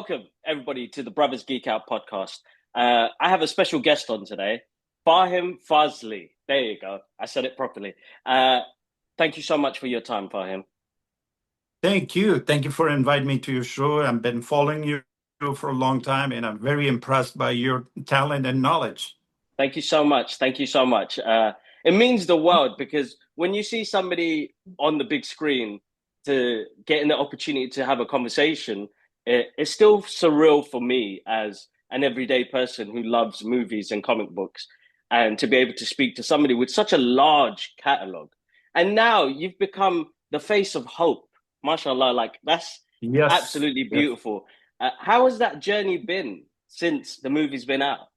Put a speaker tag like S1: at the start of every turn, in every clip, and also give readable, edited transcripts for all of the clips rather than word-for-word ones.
S1: welcome everybody to the Brothers Geek Out podcast. I have a special guest on today, Fahim Fazli. There you go. I said it properly. Thank you so much for your time, Fahim.
S2: Thank you. Thank you for inviting me to your show. I've been following you for a long time, and I'm very impressed by your talent and knowledge.
S1: Thank you so much. Thank you so much. It means the world because when you see somebody on the big screen to getting the opportunity to have a conversation, it's still surreal for me as an everyday person who loves movies and comic books, and to be able to speak to somebody with such a large catalog. And now you've become the face of hope. MashaAllah, like that's
S2: Yes,
S1: absolutely
S2: yes.
S1: beautiful. How has that journey been since the movie's been out?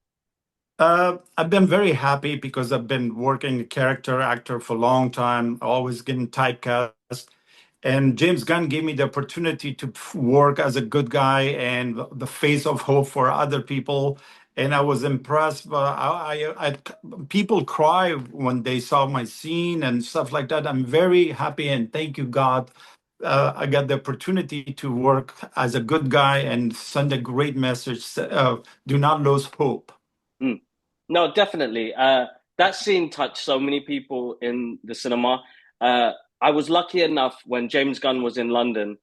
S2: I've been very happy because I've been working a character actor for a long time, always getting typecast. And James Gunn gave me the opportunity to work as a good guy and the face of hope for other people. And I was impressed. People cry when they saw my scene and stuff like that. I'm very happy and thank you, God. I got the opportunity to work as a good guy and send a great message. Do not lose hope.
S1: Mm. No, definitely. That scene touched so many people in the cinema. Uh, I was lucky enough when James Gunn was in London.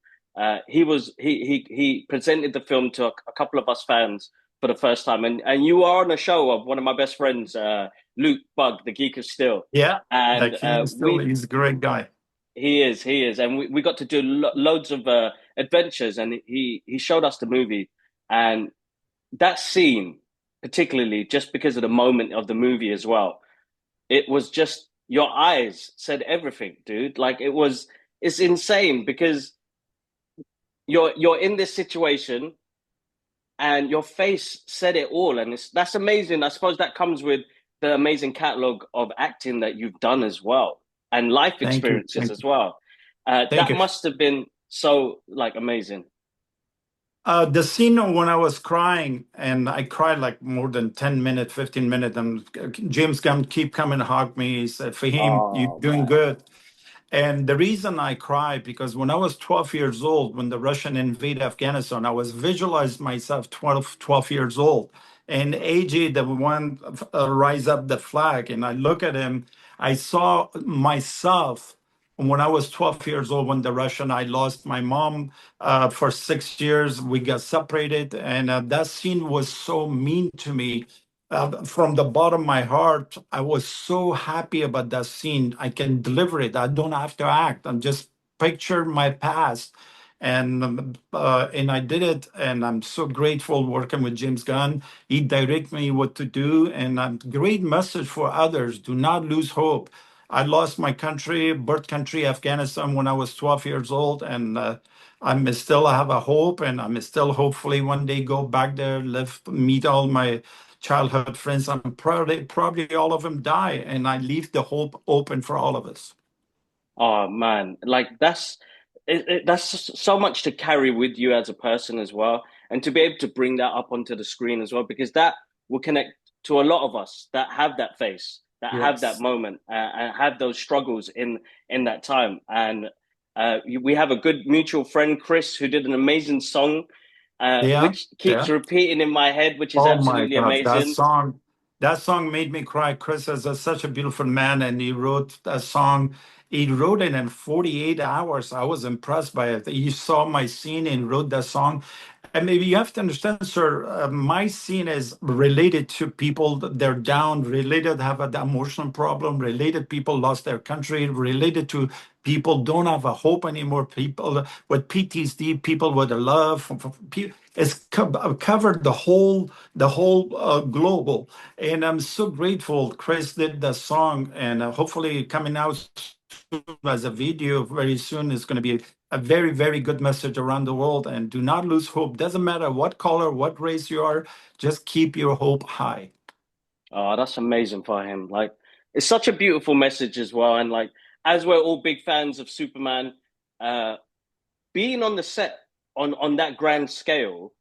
S1: He presented the film to a couple of us fans for the first time, and you were on a show of one of my best friends, Luke Bug, the Geek of Steel,
S2: Yeah,
S1: and
S2: like he's a great guy.
S1: he is, and we got to do loads of adventures, and he showed us the movie, and that scene, particularly just because of the moment of the movie as well, it was just your eyes said everything, dude. It's insane because you're in this situation and your face said it all, and that's amazing. I suppose that comes with the amazing catalog of acting that you've done as well, and life
S2: Thank you.
S1: experiences
S2: Thank
S1: as
S2: you.
S1: well.
S2: Thank
S1: That
S2: you.
S1: must have been so like amazing.
S2: The scene when I was crying, and I cried like more than 10 minutes, 15 minutes, and James Gunn keep coming to hug me. He said, Fahim, you're
S1: Oh
S2: doing
S1: man.
S2: good. And the reason I cried, because when I was 12 years old, when the Russian invaded Afghanistan, I was visualized myself 12 years old. And AJ, the one rise up the flag, and I look at him, I saw myself when I was 12 years old when the Russian, I lost my mom for 6 years. We got separated, and that scene was so mean to me. From the bottom of my heart, I was so happy about that scene. I can deliver it. I don't have to act. I'm just picture my past, and I did it. And I'm so grateful working with James Gunn. He direct me what to do, and great message for others. Do not lose hope. I lost my country, birth country, Afghanistan, when I was 12 years old, and I'm still have a hope, and I'm still hopefully one day go back there, live, meet all my childhood friends. I'm probably all of them die, and I leave the hope open for all of us.
S1: Oh man, like that's so much to carry with you as a person as well, and to be able to bring that up onto the screen as well, because that will connect to a lot of us that have that face, that have that
S2: Yes.
S1: moment, and have those struggles in that time. And we have a good mutual friend, Chris, who did an amazing song,
S2: Yeah.
S1: which keeps
S2: Yeah.
S1: repeating in my head, which is
S2: Oh my
S1: absolutely
S2: God,
S1: amazing.
S2: that song made me cry. Chris is such a beautiful man, and he wrote that song. He wrote it in 48 hours. I was impressed by it. He saw my scene and wrote that song. And maybe you have to understand, sir, my scene is related to people that they're down, related have an emotional problem, related people lost their country, related to people don't have a hope anymore, people with PTSD, people with a love. It's covered the whole global. And I'm so grateful Chris did the song, and hopefully coming out as a video very soon is going to be a very, very good message around the world. And do not lose hope. Doesn't matter what color, what race you are, just keep your hope high.
S1: Oh, that's amazing for him. Like, it's such a beautiful message as well. And like, as we're all big fans of Superman, uh, being on the set on that grand scale,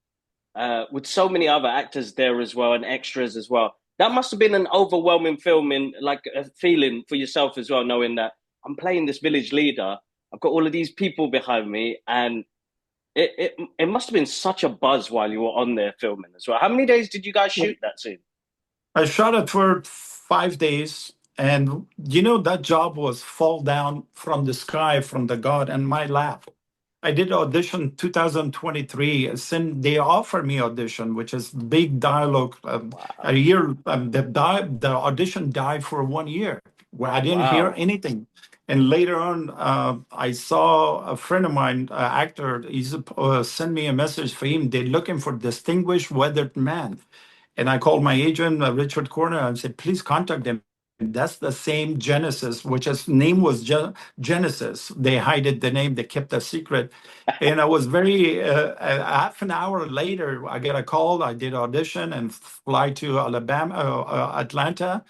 S1: with so many other actors there as well and extras as well, that must have been an overwhelming film in like a feeling for yourself as well, knowing that I'm playing this village leader. I've got all of these people behind me, and it must have been such a buzz while you were on there filming as well. How many days did you guys shoot that scene?
S2: I shot it for 5 days, and that job was fall down from the sky from the God in my lap. I did audition 2023. Since they offered me audition, which is big dialogue, a
S1: Wow.
S2: year. The audition died for 1 year where I didn't hear
S1: Wow.
S2: anything. And later on, I saw a friend of mine, actor. He's sent me a message for him. They're looking for distinguished weathered man. And I called my agent, Richard Corner, and said, please contact them. That's the same Genesis, which his name was Genesis. They hid the name, they kept a secret. And I was very, half an hour later, I get a call. I did audition and fly to Atlanta.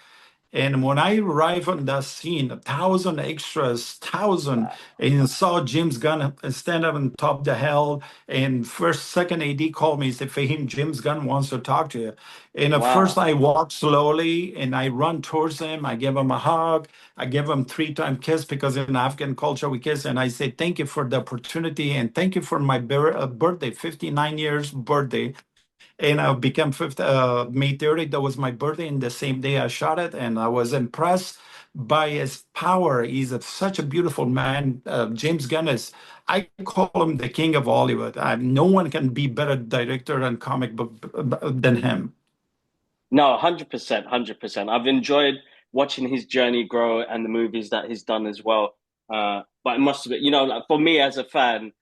S2: And when I arrived on that scene, 1,000 extras, thousand,
S1: Wow.
S2: and saw James Gunn stand up on top of the hill. And second AD called me and said, Fahim, James Gunn wants to talk to you. And at first
S1: Wow.
S2: I walked slowly and I run towards him. I give him a hug. I give him 3 time kiss because in Afghan culture we kiss. And I say, thank you for the opportunity and thank you for my birthday, 59 years birthday. And I became May 30th. That was my birthday, and the same day I shot it. And I was impressed by his power. He's such a beautiful man. James Gunn is, I call him the king of Hollywood. No one can be better director and comic book than him.
S1: No, 100%, 100%. I've enjoyed watching his journey grow and the movies that he's done as well. But it must have been, like for me as a fan,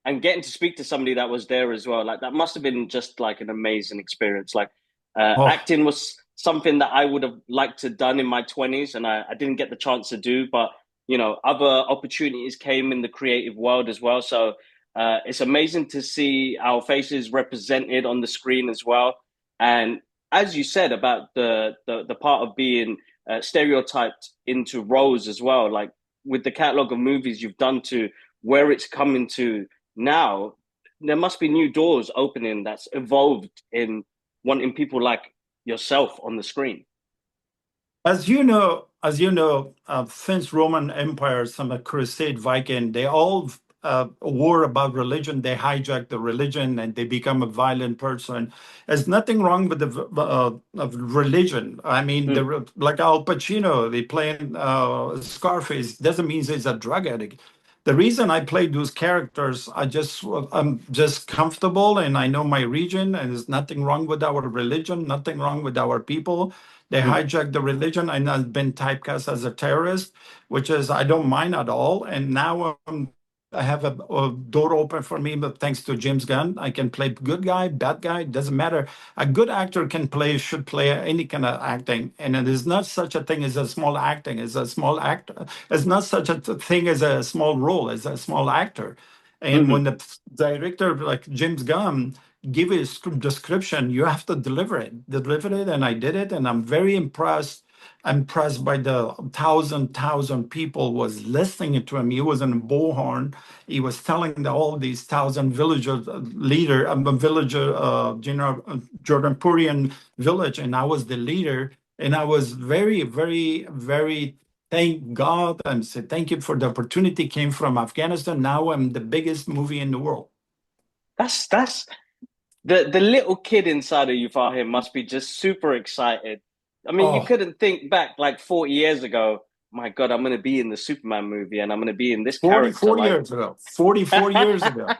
S1: and getting to speak to somebody that was there as well, like that must have been just like an amazing experience. Like
S2: Oh,
S1: acting was something that I would have liked to done in my 20s, and I didn't get the chance to do. But other opportunities came in the creative world as well. So it's amazing to see our faces represented on the screen as well. And as you said about the part of being stereotyped into roles as well, like with the catalog of movies you've done to where it's coming to now, there must be new doors opening that's evolved in wanting people like yourself on the screen.
S2: since Roman Empire, some Crusade Viking, they all war about religion. They hijack the religion and they become a violent person. There's nothing wrong with the of religion. I mean,
S1: Mm,
S2: like Al Pacino, they playing Scarface doesn't mean he's a drug addict. The reason I played those characters, I'm just comfortable and I know my region, and there's nothing wrong with our religion, nothing wrong with our people. They
S1: mm,
S2: hijacked the religion and I've been typecast as a terrorist, which is I don't mind at all. And now I have a door open for me, but thanks to James Gunn, I can play good guy, bad guy, doesn't matter. A good actor should play any kind of acting. And it is not such a thing as a small acting, it's a small actor. It's not such a thing as a small role, as a small actor. And
S1: mm-hmm.
S2: when the director like James Gunn give a script description, you have to deliver it, and I did it, and I'm very impressed by the thousand people was listening to him. He was in Bullhorn. He was telling all these thousand villager leader, villager, Jordan Purian village, and I was the leader, and I was very, very, very. Thank God and say thank you for the opportunity. Came from Afghanistan. Now I'm the biggest movie in the world.
S1: That's the little kid inside of you, Fahim, must be just super excited. I mean, you
S2: Oh,
S1: couldn't think back like 40 years ago. My God, I'm going to be in the Superman movie and I'm going to be in this character.
S2: 44
S1: Like,
S2: years ago, 44 years ago.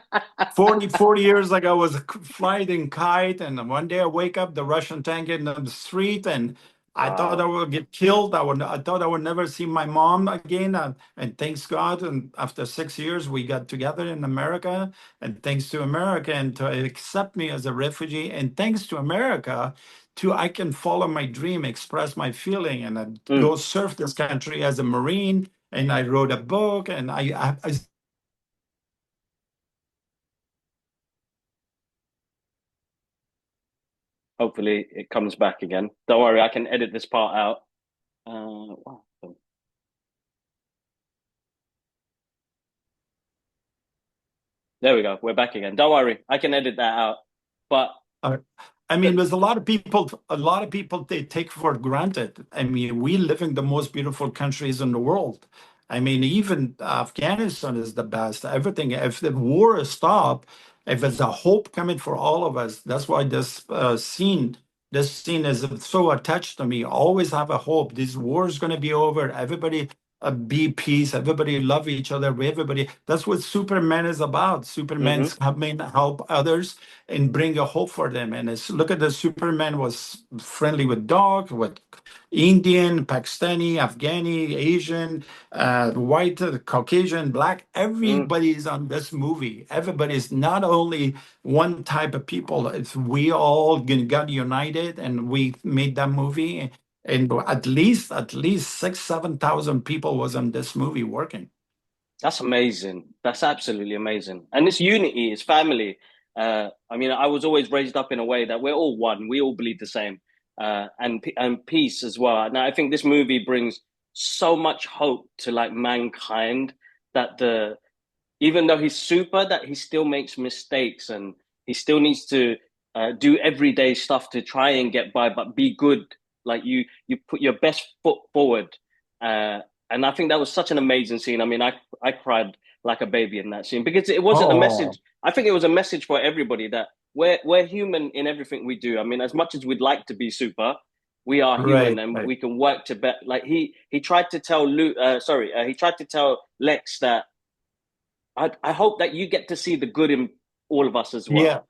S2: 40 years like I was flying kite, and one day I wake up, the Russian tank in the street, and I thought I
S1: wow.
S2: would get killed. I thought I would never see my mom again. And thanks God, and after 6 years, we got together in America. And thanks to America, and to accept me as a refugee, and thanks to America, to I can follow my dream, express my feeling, and I
S1: Mm.
S2: go surf this country as a Marine. And I wrote a book, and I
S1: Hopefully it comes back again. Don't worry, I can edit this part out. Wow. There we go. We're back again. Don't worry, I can edit that out. But
S2: Uh, I mean,
S1: the,
S2: there's a lot of people they take for granted. I mean, we live in the most beautiful countries in the world. I mean, even Afghanistan is the best. Everything, if the war is stopped, if there's a hope coming for all of us, that's why this scene is so attached to me. Always have a hope. This war is going to be over. Everybody be peace. Everybody love each other. Everybody. That's what Superman is about.
S1: Hmm.
S2: Superman's coming help others and bring a hope for them. And it's, look at the Superman was friendly with dog, with Indian, Pakistani, Afghani, Asian, white, Caucasian, black.
S1: Mm.
S2: Everybody's on this movie. Everybody's not only one type of people. It's we all got united and we made that movie. And at least 6, 7,000 people was on this movie working.
S1: That's amazing. That's absolutely amazing. And this unity, it's family. I mean, I was always raised up in a way that we're all one. We all bleed the same, and peace as well. Now, I think this movie brings so much hope to like mankind that the even though he's super, that he still makes mistakes and he still needs to do everyday stuff to try and get by, but be good. Like you put your best foot forward, uh, and I think that was such an amazing scene. I mean, I cried like a baby in that scene because it wasn't a
S2: Oh,
S1: message. I think it was a message for everybody that we're human in everything we do. I mean, as much as we'd like to be super, we are human
S2: right,
S1: and
S2: right.
S1: we can work to bet. Like he tried to tell he tried to tell Lex that I hope that you get to see the good in all of us as
S2: Yeah.
S1: well.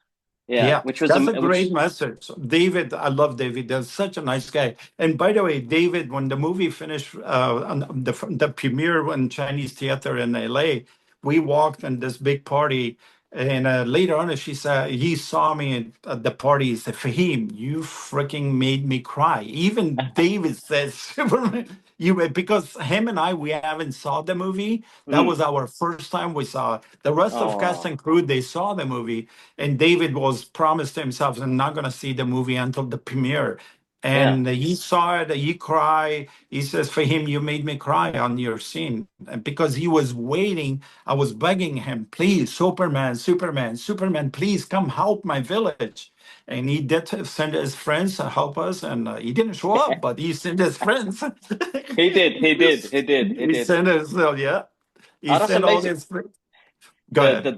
S1: Yeah,
S2: Yeah,
S1: which was
S2: that's a great
S1: which
S2: message. David, I love David. That's such a nice guy. And by the way, David, when the movie finished, on the premiere in Chinese theater in LA, we walked in this big party. And later on, she said, he saw me at the party. He said, Fahim, you freaking made me cry. Even David says, Superman, because him and I, we haven't saw the movie. That
S1: mm,
S2: was our first time we saw it. The rest of cast
S1: oh
S2: and crew, they saw the movie and David was promised himself, I'm not going to see the movie until the premiere.
S1: yeah.
S2: And he saw it, he cried. He says, for him, you made me cry on your scene. And because he was waiting, I was begging him, please, Superman, Superman, Superman, please come help my village. And he did send his friends to help us. And he didn't show up, but he sent his friends.
S1: He did, he did, he did, he
S2: He
S1: did.
S2: sent his, yeah, he
S1: Oh, that's
S2: sent all
S1: amazing.
S2: his friends. Go ahead.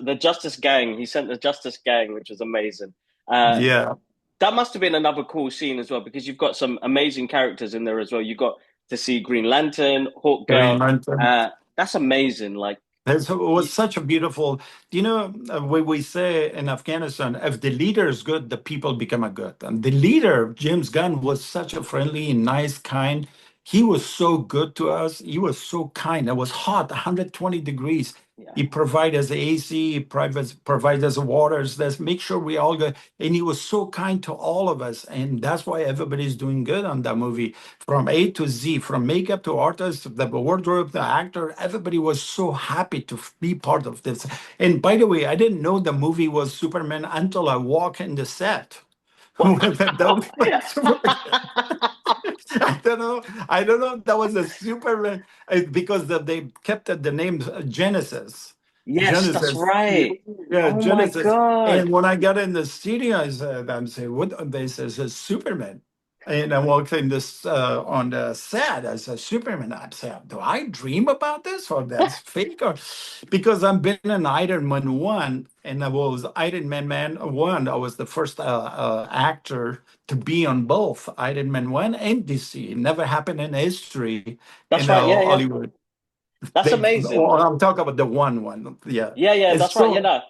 S1: The Justice Gang. He sent the Justice Gang, which was amazing. Uh,
S2: Yeah,
S1: that must have been another cool scene as well because you've got some amazing characters in there as well. You got to see Green Lantern, Hawk
S2: Green
S1: Girl.
S2: Lantern.
S1: That's amazing. Like,
S2: It was such a beautiful, we say in Afghanistan, if the leader is good, the people become a good. And the leader, James Gunn, was such a friendly, nice, kind. He was so good to us. He was so kind. It was hot, 120 degrees.
S1: yeah,
S2: He provided us AC, he provided us waters. Let's make sure we all good. And he was so kind to all of us. And that's why everybody's doing good on that movie from A to Z, from makeup to artist, the wardrobe, the actor, everybody was so happy to be part of this. And by the way, I didn't know the movie was Superman until I walk in the set.
S1: well,
S2: I don't know. I don't know if that was a Superman because they kept the name Genesis.
S1: yes, that's
S2: Genesis.
S1: right.
S2: Yeah,
S1: Oh my
S2: Genesis. And
S1: God.
S2: when I got in the studio, I said, I'm saying, what? They says, it's Superman. And I walked in this on the set as a Superman. I said, do I dream about this or that's fake? Or because I've been in Iron Man 1 and I was Iron Man 1. I was the first actor to be on both Iron Man 1 and DC. It never happened in history
S1: That's
S2: in
S1: right. Yeah, yeah.
S2: Hollywood.
S1: That's
S2: They,
S1: amazing.
S2: well, I'm talking about the one. Yeah.
S1: Yeah, yeah,
S2: It's
S1: that's right. Yeah,
S2: so,
S1: no,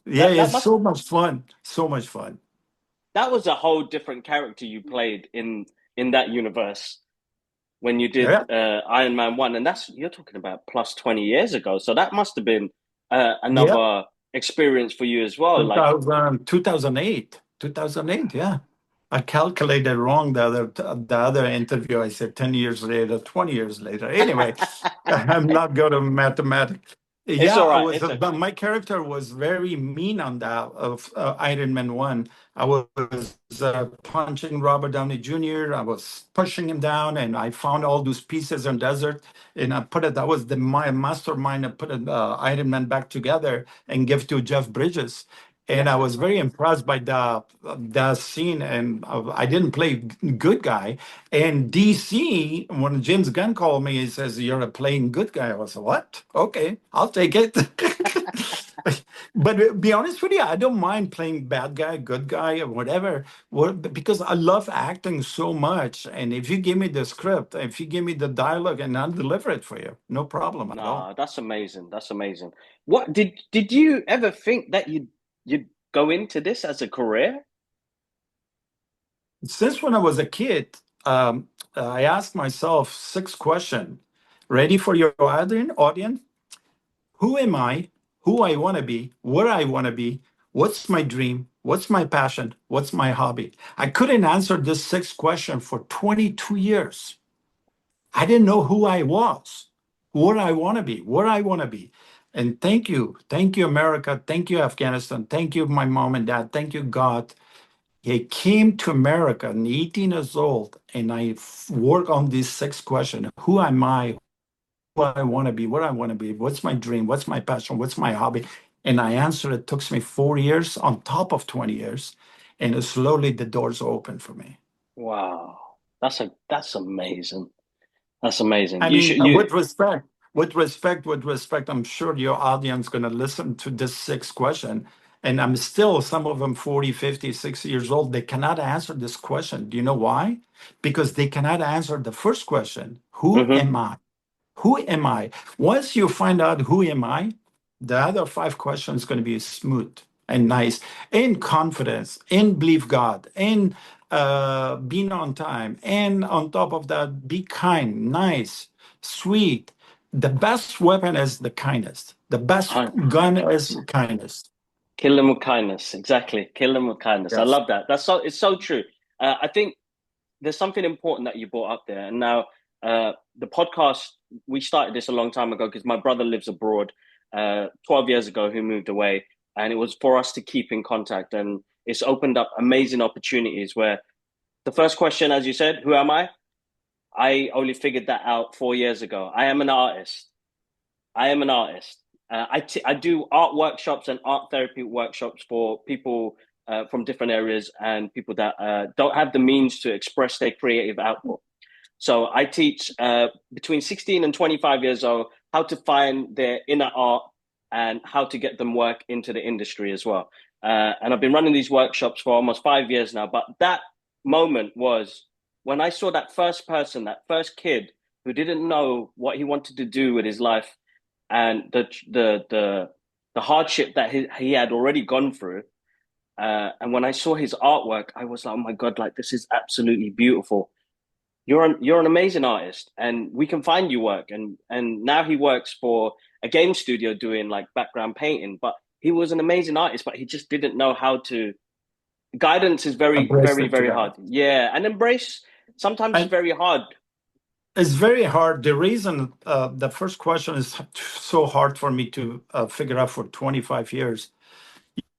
S2: yeah,
S1: that
S2: it's
S1: must
S2: so much fun. So much fun.
S1: that was a whole different character you played in that universe when you did
S2: Yeah.
S1: Iron Man 1, and that's you're talking about plus 20 years ago. So that must have been
S2: Yeah.
S1: another experience for you as well. Like,
S2: 2008. 2008, yeah. I calculated wrong the other interview. I said 10 years later, 20 years later. Anyway, I'm not good at mathematics.
S1: it's
S2: Yeah,
S1: all
S2: I
S1: right.
S2: was,
S1: It's
S2: but
S1: okay.
S2: my character was very mean on that of Iron Man 1. I was punching Robert Downey Jr. I was pushing him down, and I found all those pieces in desert, and I put it. That was my mastermind. I put Iron Man back together and give to Jeff Bridges. and I
S1: Yes,
S2: was
S1: that's right.
S2: very impressed by the scene. And I didn't play good guy. And DC, when James Gunn called me, he says, "You're a playing good guy." I was like, "What? Okay, I'll take it." But be honest with you, I don't mind playing bad guy, good guy, or whatever, because I love acting so much. And if you give me the script, if you give me the dialogue, and I'll deliver it for you, no problem at all.
S1: Nah, that's amazing. That's amazing. What did you ever think that you'd go into this as a career?
S2: Since when I was a kid, I asked myself six questions. Ready for your audience? Who am I? Who I want to be? Where I want to be? What's my dream? What's my passion? What's my hobby? I couldn't answer this six question for 22 years. I didn't know who I was, what I want to be, where I want to be. And thank you, America, thank you, Afghanistan, thank you, my mom and dad, thank you, God. I came to America at 18 years old, and I work on these six questions. Who am I? Who I want to be? What I want to be? What's my dream? What's my passion? What's my hobby? And I answered. It took me 4 years on top of 20 years, and slowly the doors open for me.
S1: Wow. That's amazing. That's amazing.
S2: I
S1: You
S2: mean,
S1: should you
S2: with respect, I'm sure your audience going to listen to this six question. And I'm still, some of them 40, 50, 60 years old, they cannot answer this question. Do you know why? Because they cannot answer the first question. Who
S1: hmm
S2: am I? Who am I? Once you find out who am I, the other five questions going to be smooth and nice, in confidence, in believe God, in being on time, and on top of that, be kind, nice, sweet. The best weapon is the kindness. The best gun is kindness.
S1: Kill them with kindness. Exactly. Kill them with kindness. I
S2: Yes.
S1: love that. It's so true. I think there's something important that you brought up there. And now the podcast, we started this a long time ago because my brother lives abroad, 12 years ago, who moved away. And it was for us to keep in contact. And it's opened up amazing opportunities where the first question, as you said, who am I? I only figured that out 4 years ago. I am an artist. I am an artist. I do art workshops and art therapy workshops for people from different areas and people that don't have the means to express their creative output. So I teach between 16 and 25 years old how to find their inner art and how to get them work into the industry as well. And I've been running these workshops for almost 5 years now. But that moment was when I saw that first person, that first kid who didn't know what he wanted to do with his life and the hardship that he had already gone through. And when I saw his artwork, I was like, oh my God, like this is absolutely beautiful. You're an amazing artist, and we can find you work. And now he works for a game studio doing like background painting. But he was an amazing artist, but he just didn't know how to. Guidance is very,
S2: Embrace
S1: very,
S2: it
S1: very
S2: together.
S1: hard. Yeah, and embrace sometimes it's
S2: And
S1: very hard.
S2: it's very hard. The reason the first question is so hard for me to figure out for 25 years,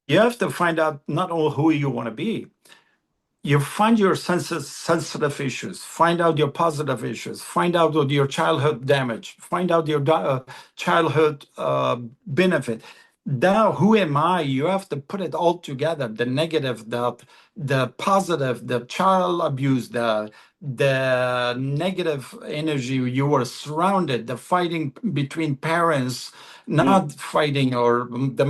S2: you have to find out not only who you want to be, you find your sensitive issues, find out your positive issues, find out what your childhood damage, find out your childhood benefit. Now, who am I? You have to put it all together: the negative, the positive, the child abuse, the negative energy you were surrounded, the fighting between parents,
S1: Mm,
S2: not fighting, or the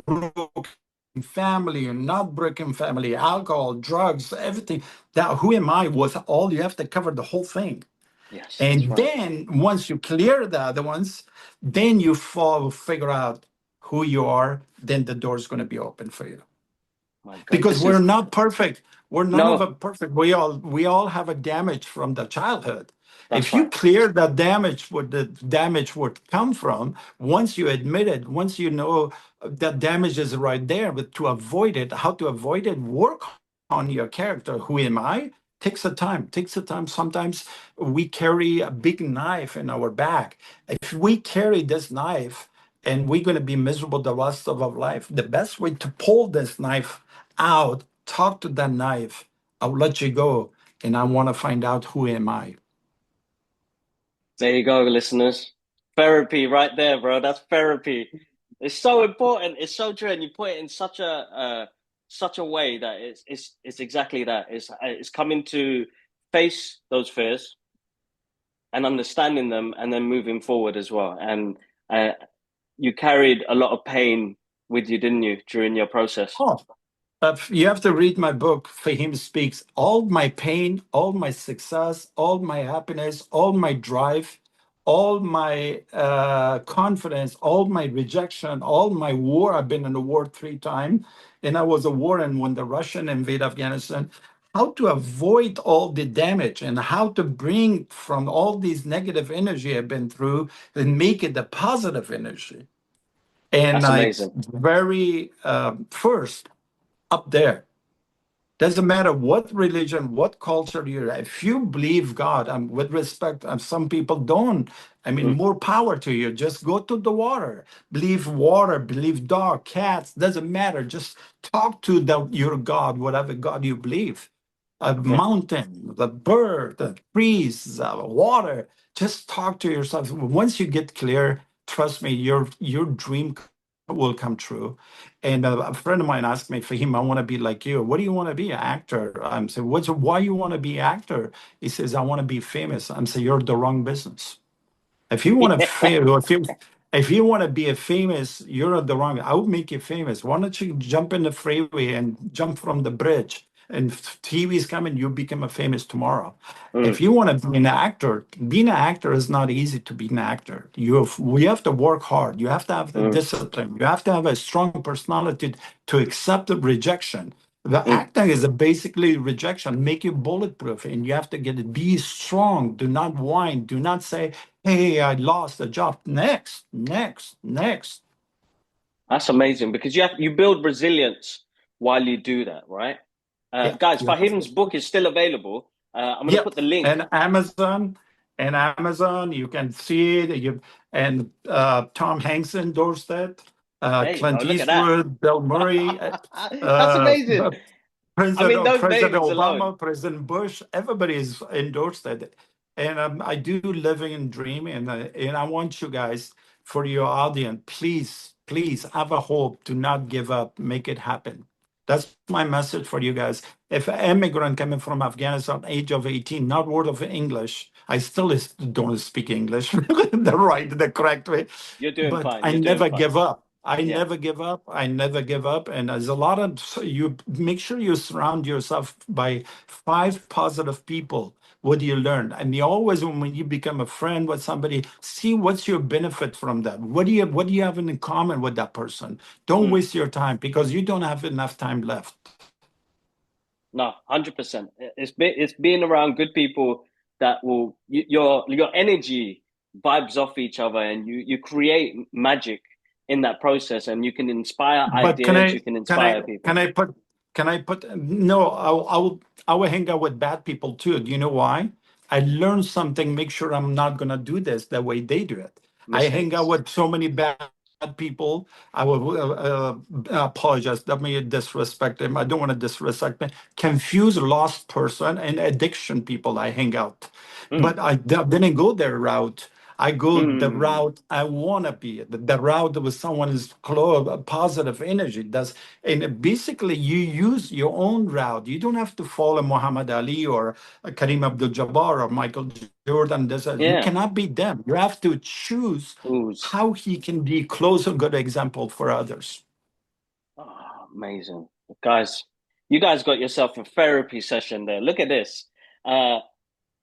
S2: broken family and not broken family, alcohol, drugs, everything. That who am I was all you have to cover the whole thing.
S1: yes, that's
S2: And
S1: right.
S2: then once you clear the other ones, then you figure out who you are, then the door's going to be open for you.
S1: My God,
S2: Because
S1: this
S2: we're
S1: is
S2: not perfect. We're none of
S1: no,
S2: us perfect. We all have a damage from the childhood.
S1: that's
S2: If you
S1: right.
S2: clear that damage, where the damage would come from, once you admit it, once you know that damage is right there, but to avoid it, how to avoid it, work on your character. Who am I? Takes a time. Takes a time. Sometimes we carry a big knife in our back. If we carry this knife and we're going to be miserable the rest of our life, the best way to pull this knife out, talk to that knife. I'll let you go, and I want to find out who am I.
S1: There you go, listeners. Therapy right there, bro. That's therapy. It's so important. It's so true, and you put it in such a way that it's exactly that. It's coming to face those fears and understanding them, and then moving forward as well. And uh, you carried a lot of pain with you, didn't you, during your process?
S2: Oh, you have to read my book. Fahim speaks. All my pain, all my success, all my happiness, all my drive, all my confidence, all my rejection, all my war. I've been in a war 3 times, and I was a war. And when the Russian invade Afghanistan, how to avoid all the damage and how to bring from all these negative energy I've been through and make it a positive energy. And
S1: That's
S2: I
S1: amazing.
S2: very first up there. Doesn't matter what religion, what culture you're. If you believe God, with respect, some people don't. I mean,
S1: Mm,
S2: more power to you. Just go to the water, believe dog, cats. Doesn't matter. Just talk to your God, whatever God you believe. A
S1: yeah,
S2: mountain, the bird, the trees, water. Just talk to yourself. Once you get clear, trust me, your dream will come true. And a friend of mine asked me, Fahim, I want to be like you. What do you want to be? An actor? I'm saying, why you want to be actor? He says, I want to be famous. I'm saying, you're the wrong business. If you want to
S1: yeah.
S2: fail, if you want to be a famous, you're at the wrong. I will make you famous. Why don't you jump in the freeway and jump from the bridge? And TV is coming, you become a famous tomorrow. If
S1: Mm,
S2: you want to be an actor, being an actor is not easy to be an actor. We have to work hard. You have to have the
S1: mm,
S2: discipline. You have to have a strong personality to accept the rejection. The
S1: mm.
S2: acting is basically rejection, make you bulletproof, and you have to get it. Be strong. Do not whine. Do not say, "Hey, I lost a job." Next, next, next.
S1: That's amazing because you build resilience while you do that, right?
S2: Yeah,
S1: Guys,
S2: you have to.
S1: Fahim's book is still available. I'm going to
S2: Yep,
S1: put the link.
S2: and Amazon, you can see it. And Tom Hanks endorsed it.
S1: There you go.
S2: Clint
S1: Look at that.
S2: Eastwood, Bill Murray,
S1: That's
S2: uh,
S1: amazing. I mean,
S2: President
S1: those
S2: President
S1: names alone.
S2: Obama, President Bush, everybody's endorsed it. And I do live in dream, and I want you guys, for your audience, please, please have a hope. Do not give up. Make it happen. That's my message for you guys. If an immigrant coming from Afghanistan, age of 18, not word of English, I still don't speak English the correct way,
S1: You're doing
S2: but
S1: fine.
S2: I
S1: You're doing
S2: never
S1: fine.
S2: give up. I
S1: Yeah.
S2: never give up. I never give up. And there's a lot of you make sure you surround yourself by 5 positive people. What do you learn? And you always, when you become a friend with somebody, see what's your benefit from that. What do you have in common with that person? Don't
S1: Mm.
S2: waste your time because you don't have enough time left.
S1: No, 100%. It's being around good people that will your energy vibes off each other, and you create magic in that process, and you can inspire
S2: But can
S1: ideas.
S2: I
S1: You can
S2: can I
S1: inspire
S2: can
S1: people.
S2: I put no, I will hang out with bad people too. Do you know why? I learned something, make sure I'm not gonna do this the way they do it. I hang out
S1: Mistakes.
S2: with so many bad people. I will apologize. That may disrespect them. I don't want to disrespect them. Confused, lost person, and addiction people I hang out.
S1: Mm.
S2: But I didn't go their route. I go the
S1: Mm.
S2: route I want to be. The route with someone is close, positive energy. And basically you use your own route. You don't have to follow Muhammad Ali or Kareem Abdul-Jabbar or Michael Jordan. You
S1: Yeah.
S2: cannot be them. You have to choose
S1: Who's
S2: how he can be close and good example for others.
S1: amazing, guys. You guys got yourself a therapy session there. Look at this. Uh,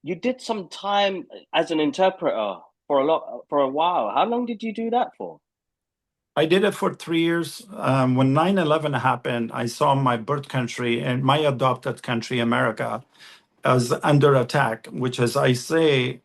S1: you did some time as an interpreter for a while. How long did you do that for?
S2: I did it for 3 years. When 9/11 happened, I saw my birth country and my adopted country, America, as under attack, which, as I say,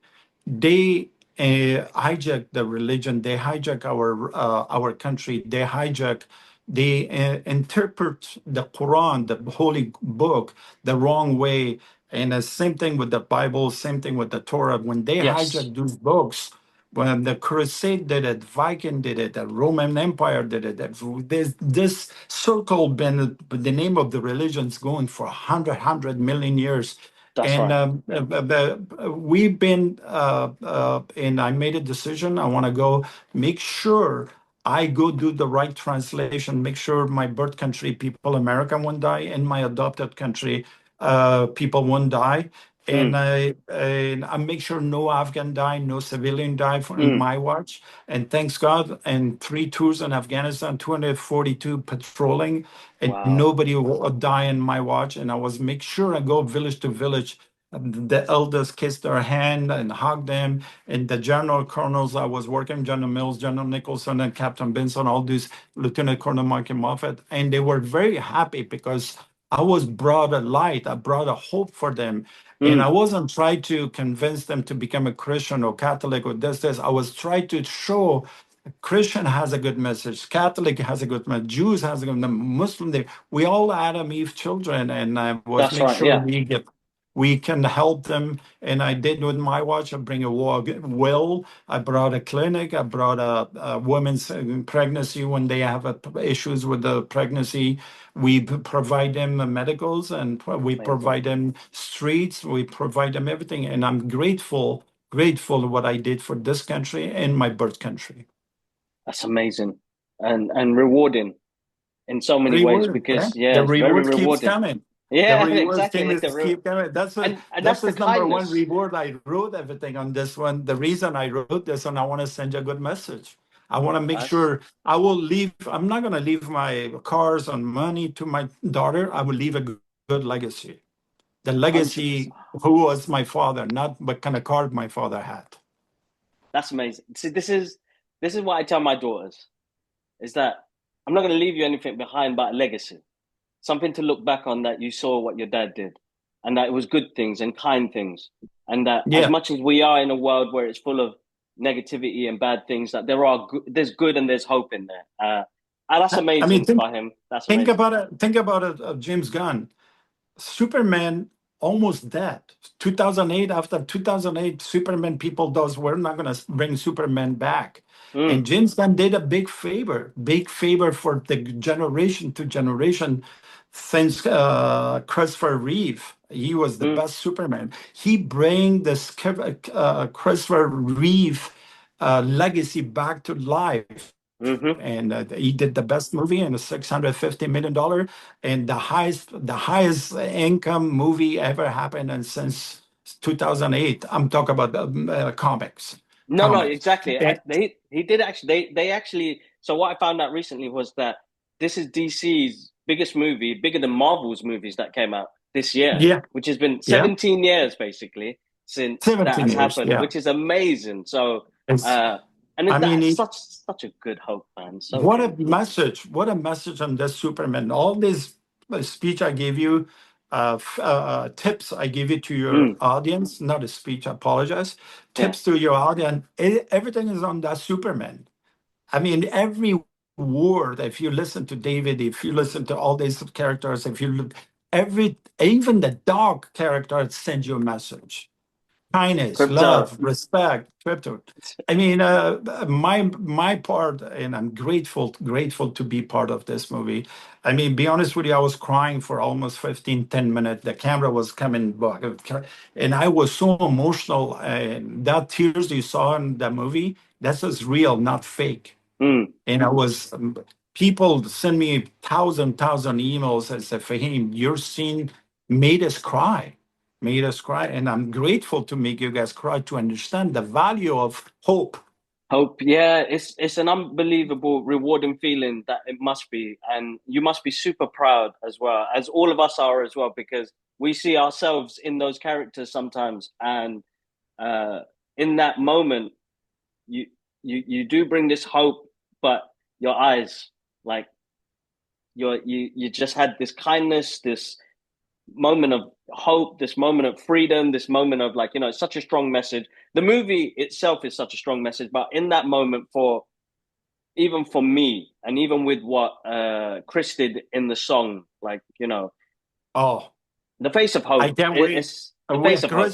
S2: they hijack the religion, they hijack our country, they interpret the Quran, the holy book, the wrong way. And the same thing with the Bible, same thing with the Torah. When they
S1: Yes,
S2: hijack those books, when the Crusade did it, Viking did it, the Roman Empire did it. This circle been the name of the religion's going for 100 million years.
S1: that's
S2: And
S1: right.
S2: we've been, and I made a decision. I want to go make sure I go do the right translation, make sure my birth country people, American won't die, and my adopted country people won't die.
S1: Mm,
S2: And I make sure no Afghan die, no civilian die in
S1: mm.
S2: my watch. And thanks God, and 3 tours in Afghanistan, 242 patrolling, and
S1: Wow.
S2: nobody will die in my watch. And I was make sure I go village to village. The elders kiss their hand and hug them, and the general colonels I was working, General Mills, General Nicholson, and Captain Benson, all these Lieutenant Colonel Mike Moffat, and they were very happy because I was brought a light, I brought a hope for them. And I
S1: Mm,
S2: wasn't trying to convince them to become a Christian or Catholic or this. I was trying to show Christian has a good message, Catholic has a good message, Jews has a good message, Muslim. We all Adam Eve children, and I was
S1: that's
S2: make
S1: right.
S2: sure
S1: Yeah.
S2: we can help them. And I did with my watch. I bring a will. I brought a clinic. I brought a women's pregnancy when they have issues with the pregnancy. We provide them medicals, and we
S1: Amazing.
S2: provide them streets. We provide them everything. And I'm grateful what I did for this country and my birth country.
S1: That's amazing, and rewarding in so many ways
S2: Reward, yeah.
S1: because yeah,
S2: The
S1: it's very
S2: reward keeps
S1: rewarding.
S2: coming. The
S1: Yeah,
S2: rewards
S1: exactly.
S2: team is keep coming.
S1: And
S2: That's
S1: that's the
S2: his number one
S1: kindness.
S2: reward. I wrote everything on this one. The reason I wrote this one, I want to send you a good message. I want to make
S1: That's
S2: sure I will leave. I'm not going to leave my cars and money to my daughter. I will leave a good legacy. The
S1: 100%.
S2: legacy who was my father, not what kind of car my father had.
S1: That's amazing. See, this is what I tell my daughters is that I'm not going to leave you anything behind but a legacy, something to look back on that you saw what your dad did, and that it was good things and kind things, and that as
S2: Yeah.
S1: much as we are in a world where it's full of negativity and bad things, that there's good and there's hope in there. And that's
S2: I mean,
S1: amazing by him. That's
S2: think
S1: amazing.
S2: about it. Think about it, James Gunn. Superman almost dead. 2008, after 2008, Superman people does we're not going to bring Superman back. And
S1: Mm,
S2: James Gunn did a big favor for the generation to generation since Christopher Reeve. He was the
S1: mm,
S2: best Superman. He bring this Christopher Reeve legacy back to life,
S1: mm-hmm.
S2: and he did the best movie in a $650 million, and the highest income movie ever happened and since 2008. I'm talking about comics.
S1: No, no,
S2: Comics.
S1: exactly.
S2: And
S1: He did actually. They actually. So what I found out recently was that this is DC's biggest movie, bigger than Marvel's movies that came out this year,
S2: yeah,
S1: which has been
S2: yeah,
S1: 17 years basically since that
S2: 17
S1: has
S2: years.
S1: happened,
S2: Yeah,
S1: which is amazing. So,
S2: it's.
S1: uh,
S2: I mean,
S1: that's such a good hope, man. So
S2: what a
S1: good.
S2: message! What a message on this Superman! All this speech I gave you, tips I give it to your
S1: Mm,
S2: audience, not a speech. I apologize.
S1: yeah,
S2: Tips to your audience. Everything is on that Superman. I mean, every word. If you listen to David, if you listen to all these characters, if you look, even the dog character sends you a message: kindness,
S1: crypto.
S2: love, respect, crypto. I mean, my part, and I'm grateful to be part of this movie. I mean, be honest with you, I was crying for almost 15, 10 minutes. The camera was coming back, and I was so emotional. And that tears you saw in the movie, that's just real, not fake.
S1: Mm,
S2: And I was people send me thousand emails and say, Fahim, your scene made us cry. And I'm grateful to make you guys cry to understand the value of hope.
S1: hope. Yeah, it's an unbelievable, rewarding feeling that it must be, and you must be super proud as well, as all of us are as well, because we see ourselves in those characters sometimes, and uh, in that moment, you you do bring this hope, but your eyes, like you just had this kindness, this moment of hope, this moment of freedom, this moment of like, it's such a strong message. The movie itself is such a strong message, but in that moment, for even for me, and even with what Chris did in the song, like,
S2: Oh,
S1: the face of
S2: I
S1: hope.
S2: can't wait.
S1: It's the face of hope.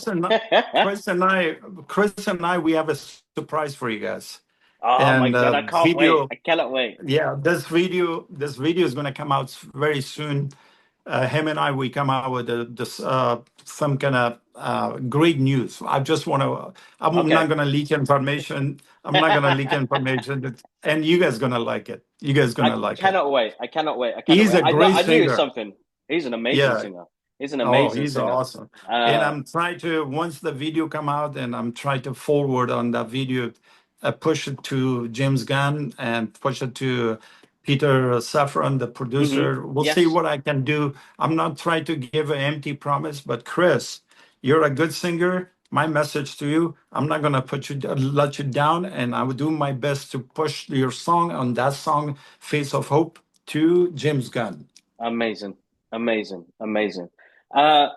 S2: Chris and I, we have a surprise for you guys.
S1: Oh my
S2: And
S1: God, I can't wait.
S2: video,
S1: I cannot wait.
S2: yeah, this video is going to come out very soon. him and I, we come out with this some kind of great news. I just want to. I'm not
S1: Okay.
S2: going to leak information. I'm not going to leak information, and you guys gonna like it. You guys
S1: I
S2: gonna like it.
S1: cannot wait. I cannot wait. I cannot
S2: He's
S1: wait.
S2: a great
S1: I knew
S2: singer.
S1: something. He's an amazing
S2: Yeah.
S1: singer. He's an
S2: Oh,
S1: amazing
S2: he's
S1: singer.
S2: awesome. And
S1: Uh,
S2: I'm trying to, once the video come out, and I'm trying to forward on that video, push it to James Gunn and push it to Peter Safran, the producer. We'll see
S1: yes.
S2: what I can do. I'm not trying to give an empty promise, but Chris, you're a good singer. My message to you, I'm not gonna let you down, and I will do my best to push your song on that song, Face of Hope, to James Gunn.
S1: Amazing. Amazing. Amazing. Uh,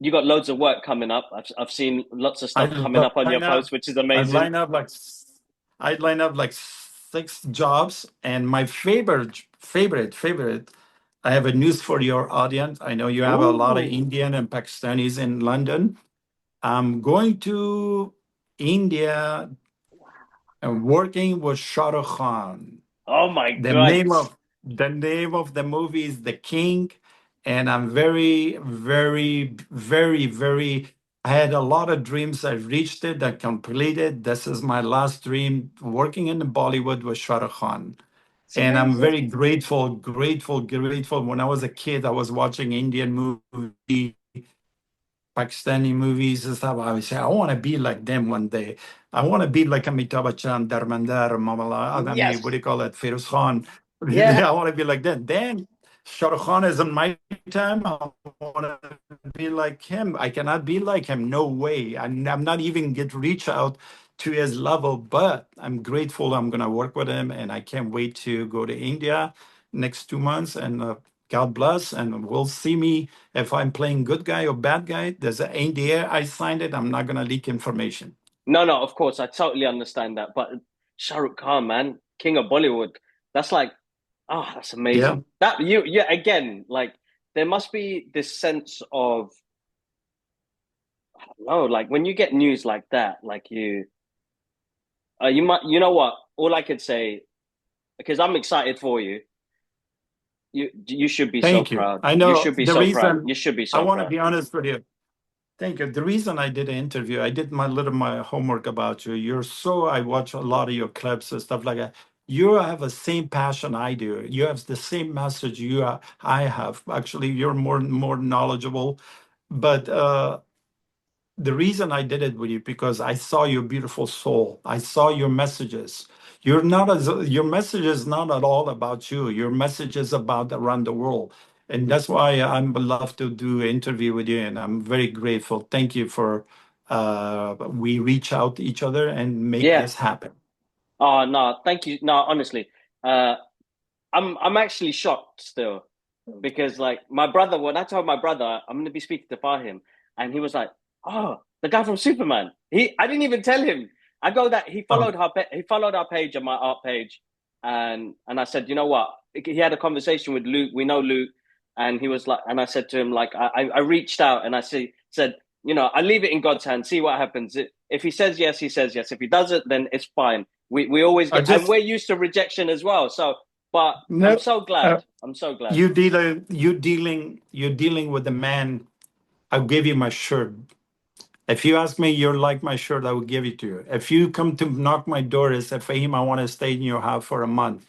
S1: you got loads of work coming up. I've seen lots of
S2: I
S1: stuff coming up on your
S2: line up,
S1: post, which is
S2: I
S1: amazing.
S2: line up like I line up like 6 jobs, and my favorite. I have a news for your audience. I know you have a lot of
S1: Ooh.
S2: Indian and Pakistanis in London. I'm going to India and working with Shah Rukh Khan.
S1: Oh my
S2: The
S1: God.
S2: name of the name of the movie is The King, and I'm very, very, very, very. I had a lot of dreams. I reached it. I completed. This is my last dream, working in Bollywood with Shah Rukh Khan.
S1: It's
S2: And I'm
S1: amazing.
S2: very grateful, grateful, grateful. When I was a kid, I was watching Indian movies, Pakistani movies and stuff. I would say, I want to be like them one day. I want to be like Amitabh Bachchan, Dharmender, Mamala, I mean, what do
S1: Yes.
S2: you call it, Feroz Khan.
S1: Yeah.
S2: I want to be like that. Then Shah Rukh Khan is in my time. I want to be like him. I cannot be like him. No way. I'm not even get reach out to his level, but I'm grateful I'm going to work with him. And I can't wait to go to India next 2 months. And God bless. And we'll see me if I'm playing good guy or bad guy. There's an NDA. I signed it. I'm not going to leak information.
S1: No, no, of course, I totally understand that. But Shah Rukh Khan, man, King of Bollywood, that's like, oh, that's
S2: Yeah.
S1: amazing. That you, yeah, again, like there must be this sense of, I don't know, like when you get news like that, like you might, you know what? All I could say, because I'm excited for you, you should be so
S2: Thank you.
S1: proud.
S2: I
S1: You
S2: know
S1: should be
S2: the
S1: so proud.
S2: reason
S1: You should be
S2: I
S1: so
S2: want to
S1: proud.
S2: be honest with you. Thank you. The reason I did an interview, I did my homework about you. I watch a lot of your clips and stuff like that. You have the same passion I do. You have the same message I have. Actually, you're more knowledgeable. But the reason I did it with you because I saw your beautiful soul. I saw your messages. Your message is not at all about you. Your message is about around the world. And that's why I'm love to do an interview with you. And I'm very grateful. Thank you for we reach out to each other and make
S1: Yeah.
S2: this happen.
S1: Oh no, thank you. No, honestly, uh, I'm actually shocked still because like my brother, when I told my brother I'm going to be speaking to Fahim, and he was like, "Oh, the guy from Superman." I didn't even tell him. I go that
S2: Um,
S1: he followed our page and my art page, and I said, you know what? He had a conversation with Luke. We know Luke, and he was like, and I said to him like, I reached out and said, you know, I leave it in God's hands. See what happens. If he says yes, he says yes. If he doesn't, then it's fine. We always
S2: I
S1: get, and
S2: just
S1: we're used to rejection as well. So but I'm
S2: no.
S1: so glad. I'm so glad.
S2: You dealing with the man. I'll give you my shirt. If you ask me, you're like my shirt, I will give it to you. If you come to knock my door and say, Fahim, I want to stay in your house for a month,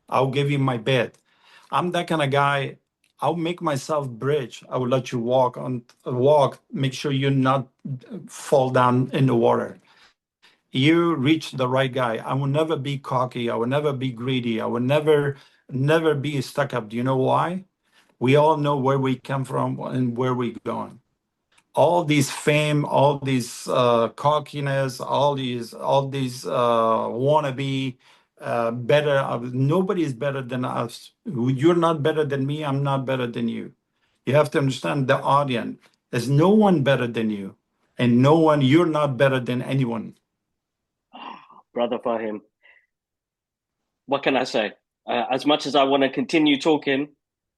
S2: I'll give you my bed. I'm that kind of guy. I'll make myself bridge. I will let you walk, make sure you not fall down in the water. You reach the right guy. I will never be cocky. I will never be greedy. I will never be stuck up. Do you know why? We all know where we come from and where we going. All these fame, all these cockiness, all these wannabe better. Nobody is better than us. You're not better than me. I'm not better than you. You have to understand the audience. There's no one better than you, and no one. You're not better than anyone.
S1: Brother Fahim, what can I say? As much as I want to continue talking,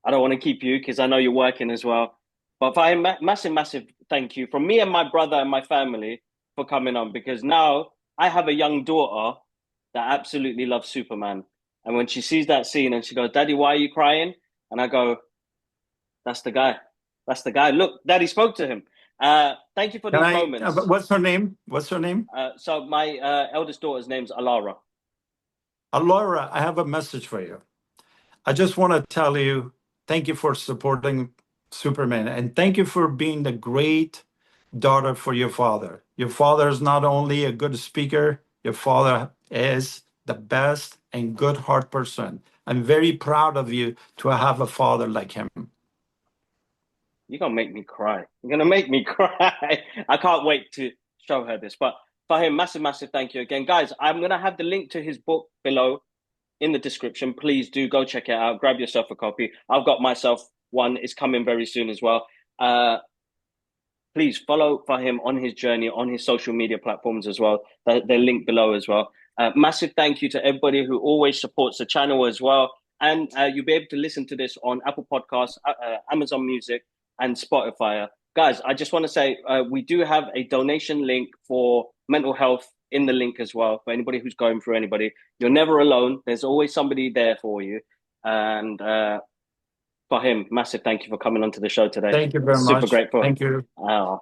S1: I don't want to keep you because I know you're working as well. But Fahim, massive, massive thank you from me and my brother and my family for coming on because now I have a young daughter that absolutely loves Superman. And when she sees that scene and she goes, Daddy, why are you crying? And I go, That's the guy. That's the guy. Look, Daddy spoke to him. Thank you for
S2: Can
S1: these
S2: I?
S1: moments.
S2: What's her name? What's her name?
S1: So my eldest daughter's name's Alara.
S2: Laura, I have a message for you. I just want to tell you, thank you for supporting Superman, and thank you for being the great daughter for your father. Your father is not only a good speaker, your father is the best and good heart person. I'm very proud of you to have a father like him.
S1: You're gonna make me cry. You're gonna make me cry. I can't wait to show her this. But for him, massive, massive thank you again. Guys, I'm gonna have the link to his book below in the description. Please do go check it out. Grab yourself a copy. I've got myself one. It's coming very soon as well. Please follow for him on his journey on his social media platforms as well. They're linked below as well. Massive thank you to everybody who always supports the channel as well. And you'll be able to listen to this on Apple Podcasts, Amazon Music, and Spotify. Guys, I just want to say we do have a donation link for mental health in the link as well. For anybody who's going through anybody, you're never alone. There's always somebody there for you. And for him, massive thank you for coming onto the show today.
S2: Thank you very
S1: Super
S2: much.
S1: grateful.
S2: Thank you.
S1: Uh,